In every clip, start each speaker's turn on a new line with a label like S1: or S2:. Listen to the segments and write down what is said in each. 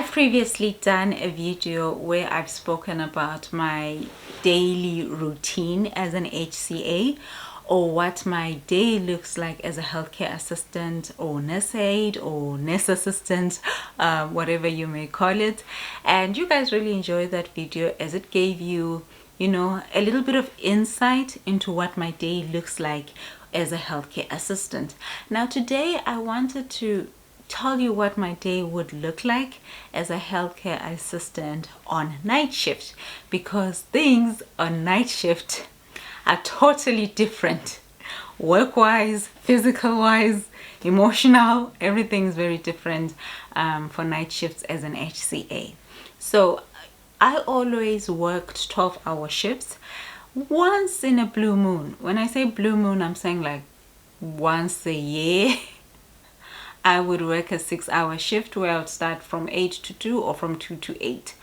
S1: I've previously done a video where I've spoken about my daily routine as an HCA, or what my day looks like as a healthcare assistant or nurse aide or nurse assistant, whatever you may call it. And you guys really enjoyed that video as it gave you, a little bit of insight into what my day looks like as a healthcare assistant. Now today I wanted to tell you what my day would look like as a healthcare assistant on night shift, because things on night shift are totally different, work-wise, physical-wise, emotional. Everything's very different for night shifts as an HCA. So I always worked 12-hour shifts. Once in a blue moon, when I say blue moon, I'm saying like once a year, I would work a 6-hour shift where I would start from 8 to 2 or from 2 to 8.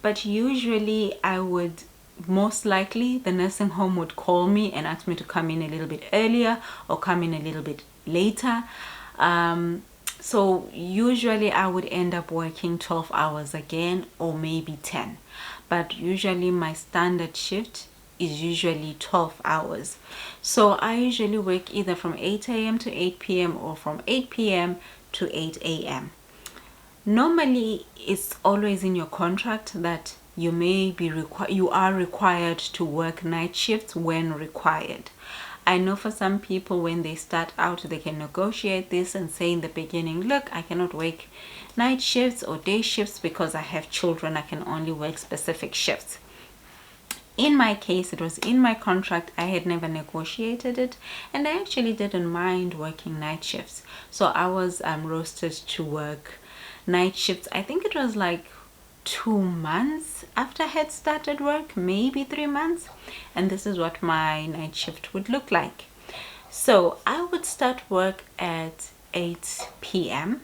S1: But usually I would, most likely the nursing home would call me and ask me to come in a little bit earlier or come in a little bit later. So usually I would end up working 12 hours again, or maybe 10. But usually my standard shift is usually 12 hours. So I usually work either from 8 a.m. to 8 p.m. or from 8 p.m. to 8 a.m. Normally it's always in your contract that you are required to work night shifts when required. I know for some people, when they start out, they can negotiate this and say in the beginning, look, I cannot work night shifts or day shifts because I have children. I can only work specific shifts. In my case, it was in my contract. I had never negotiated it, and I actually didn't mind working night shifts. So I was rostered to work night shifts. I think it was like 2 months after I had started work, maybe 3 months, and this is what my night shift would look like. So I would start work at 8 p.m.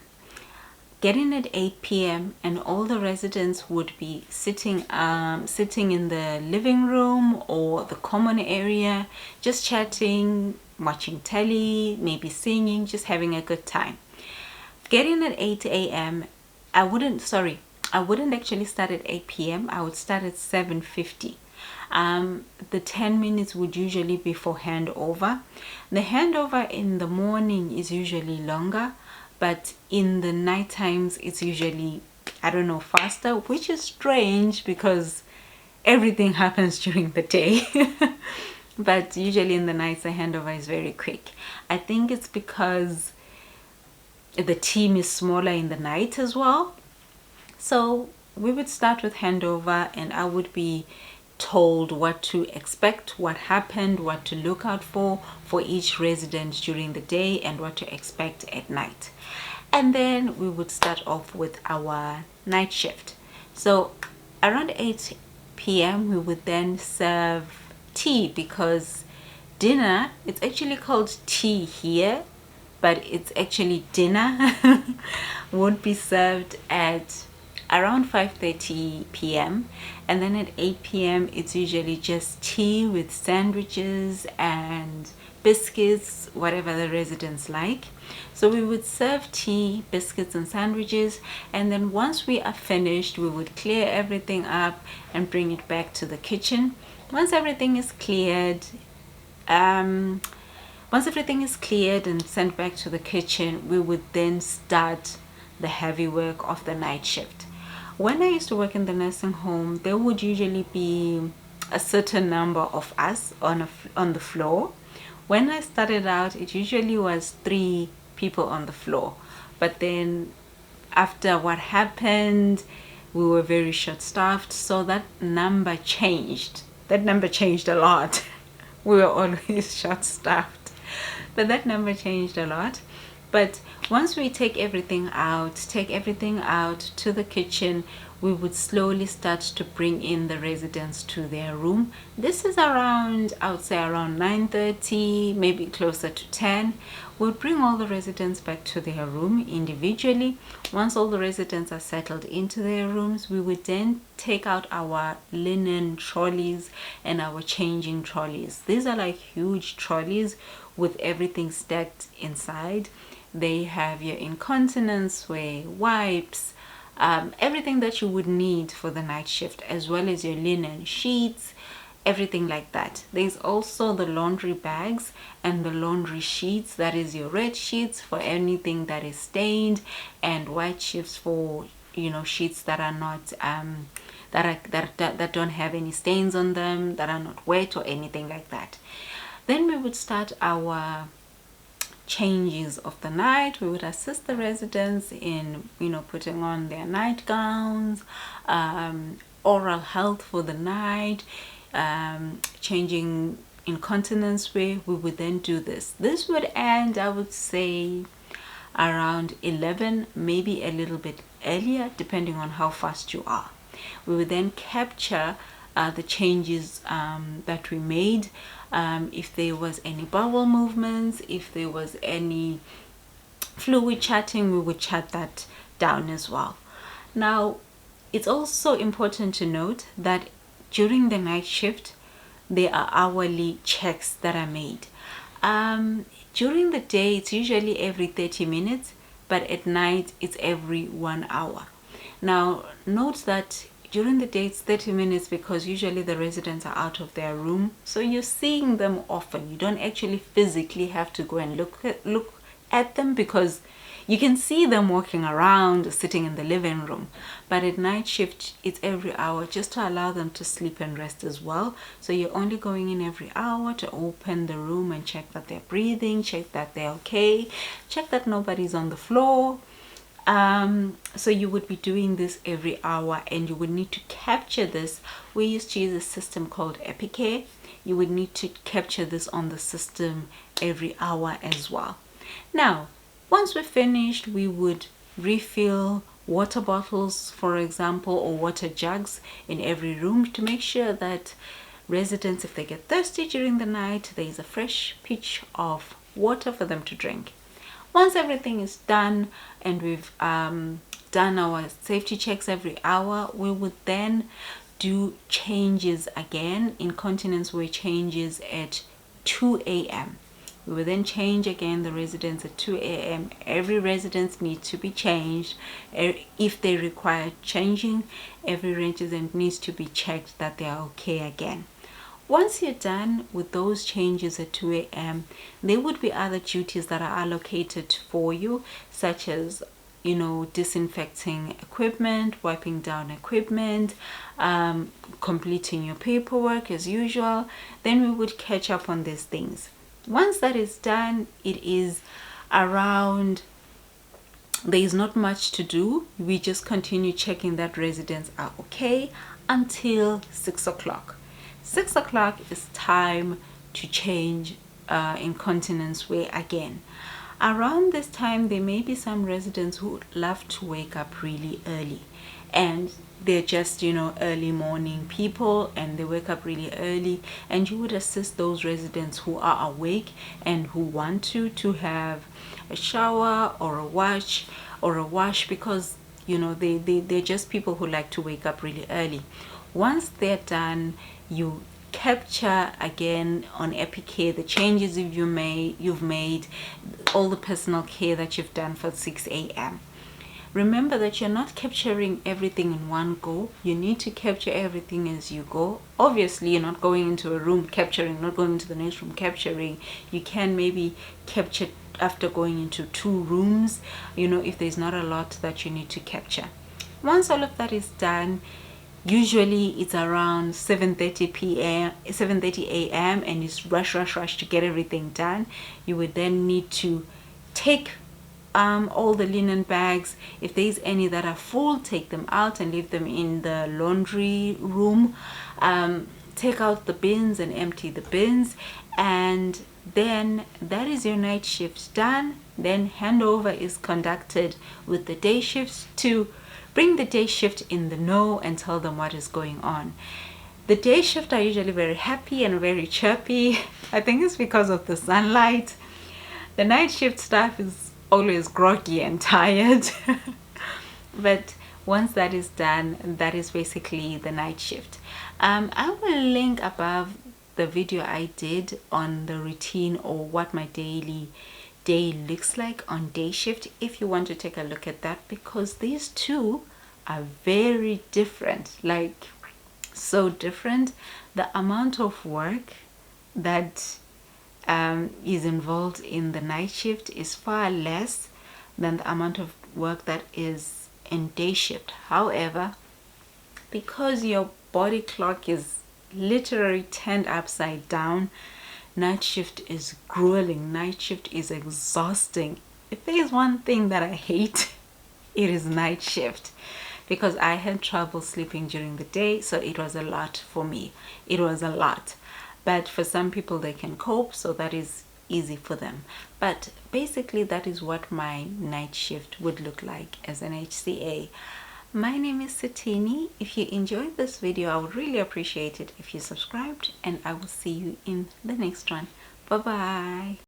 S1: get in at 8 p.m. and all the residents would be sitting in the living room or the common area, just chatting, watching telly, maybe singing, just having a good time. Get in at 8 a.m. I wouldn't actually start at 8 p.m. I would start at 7:50. The 10 minutes would usually be for handover. The handover in the morning is usually longer, but in the night times it's usually, faster, which is strange because everything happens during the day. But usually in the nights the handover is very quick. I think it's because the team is smaller in the night as well. So we would start with handover and I would be told what to expect, what happened, what to look out for each resident during the day, and what to expect at night. And then we would start off with our night shift. So around 8 p.m. we would then serve tea, because dinner, it's actually called tea here, but it's actually dinner, would be served at around 5:30 p.m. and then at 8 p.m. it's usually just tea with sandwiches and biscuits, whatever the residents like. So we would serve tea, biscuits and sandwiches, and then once we are finished we would clear everything up and bring it back to the kitchen. Once everything is cleared and sent back to the kitchen, we would then start the heavy work of the night shift. When I used to work in the nursing home, there would usually be a certain number of us on the floor. When I started out, it usually was 3 people on the floor. But then after what happened, we were very short-staffed, so that number changed. That number changed a lot. We were always short-staffed, but that number changed a lot. But once we take everything out to the kitchen, we would slowly start to bring in the residents to their room. This is around, I would say around 9:30, maybe closer to 10. We'll bring all the residents back to their room individually. Once all the residents are settled into their rooms, we would then take out our linen trolleys and our changing trolleys. These are like huge trolleys with everything stacked inside. They have your incontinence wear, wipes, everything that you would need for the night shift, as well as your linen sheets, everything like that. There's also the laundry bags and the laundry sheets, that is your red sheets for anything that is stained, and white sheets for, you know, sheets that are not that don't have any stains on them, that are not wet or anything like that. Then we would start our changes of the night. We would assist the residents in, you know, putting on their nightgowns, oral health for the night, changing incontinence wear. We would then do this. This would end, I would say, around 11, maybe a little bit earlier, depending on how fast you are. We would then capture the changes that we made. If there was any bowel movements, if there was any fluid chatting, we would chat that down as well. Now, it's also important to note that during the night shift, there are hourly checks that are made. During the day, it's usually every 30 minutes, but at night, it's every 1 hour. Now, note that during the day it's 30 minutes because usually the residents are out of their room, so you're seeing them often. You don't actually physically have to go and look at them, because you can see them walking around, sitting in the living room. But at night shift, it's every hour, just to allow them to sleep and rest as well. So you're only going in every hour to open the room and check that they're breathing, check that they're okay, check that nobody's on the floor. So you would be doing this every hour, and you would need to capture this. We used to use a system called Epicare. You would need to capture this on the system every hour as well. Now, once we're finished, we would refill water bottles, for example, or water jugs in every room to make sure that residents, if they get thirsty during the night, there is a fresh pitch of water for them to drink. Once everything is done and we've done our safety checks every hour, we would then do changes again. Incontinence wear changes at 2 a.m. We will then change again the residents at 2 a.m. Every resident needs to be changed. If they require changing, every resident needs to be checked that they are okay again. Once you're done with those changes at 2 a.m., there would be other duties that are allocated for you, such as, you know, disinfecting equipment, wiping down equipment, completing your paperwork as usual. Then we would catch up on these things. Once that is done, it is around, there is not much to do. We just continue checking that residents are okay until 6 o'clock. 6 o'clock is time to change incontinence wear again. Around this time, there may be some residents who love to wake up really early, and they're just, you know, early morning people, and they wake up really early, and you would assist those residents who are awake and who want to have a shower or a wash, because, you know, they're just people who like to wake up really early. Once they're done, you capture again on Epicare the changes you've made, all the personal care that you've done for 6 a.m. Remember that you're not capturing everything in one go. You need to capture everything as you go. Obviously, you're not going into a room capturing, not going into the next room capturing. You can maybe capture after going into 2 rooms, you know, if there's not a lot that you need to capture. Once all of that is done, usually it's around 7:30 a.m. and it's rush to get everything done. You would then need to take all the linen bags. If there's any that are full, take them out and leave them in the laundry room. Take out the bins and empty the bins, and then that is your night shift done. Then handover is conducted with the day shifts to bring the day shift in the know and tell them what is going on. The day shift are usually very happy and very chirpy. I think it's because of the sunlight. The night shift staff is always groggy and tired. But once that is done, that is basically the night shift. I will link above the video I did on the routine, or what my daily day looks like on day shift, if you want to take a look at that, because these two are very different, like so different. The amount of work that is involved in the night shift is far less than the amount of work that is in day shift. However, because your body clock is literally turned upside down, night shift is grueling, night shift is exhausting. If there is one thing that I hate, it is night shift, because I had trouble sleeping during the day, so it was a lot for me. It was a lot. But for some people, they can cope, so that is easy for them. But basically, that is what my night shift would look like as an HCA. My name is Satini. If you enjoyed this video, I would really appreciate it if you subscribed, and I will see you in the next one. Bye bye.